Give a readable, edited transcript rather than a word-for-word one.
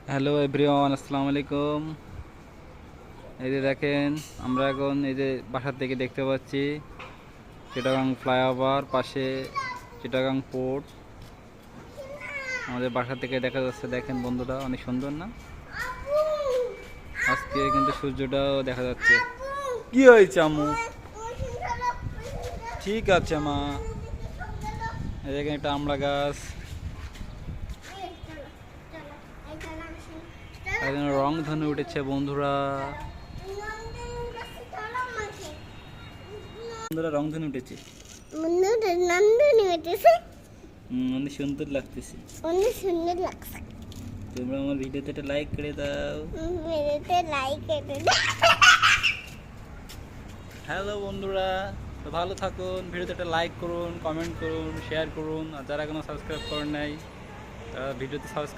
Hello everyone, আসসালামু আলাইকুম। এই যে দেখেন, আমরা এখন এই যে বাসার থেকে দেখতে পাচ্ছি চিটাগাং ফ্লাইওভার, পাশে চিটাগাং পোর্ট। আমাদের বাসা থেকে দেখা যাচ্ছে, দেখেন বন্ধুরা, অনেক সুন্দর না? আজকে কিন্তু সূর্যটাও দেখা যাচ্ছে। কি হয়েছে আম্মু? ঠিক আছে মা। এই দেখেন, একটা আমড়া গাছ, একদম রং ধনু উঠেছে বন্ধুরা। বন্ধুরা, রং ধনু উঠেছে। অনেক সুন্দর লাগতেছে। অনেক সুন্দর লাগছে। তোমরা আমার ভিডিওতে একটা লাইক করে দাও। মেরেতে লাইক করে দাও। হ্যালো বন্ধুরা, তো ভালো থাকুন। ভিডিওতে একটা লাইক করুন, কমেন্ট করুন, শেয়ার করুন। আর যারা এখনো সাবস্ক্রাইব করেন নাই, তারা ভিডিওতে সাবস্ক্রাইব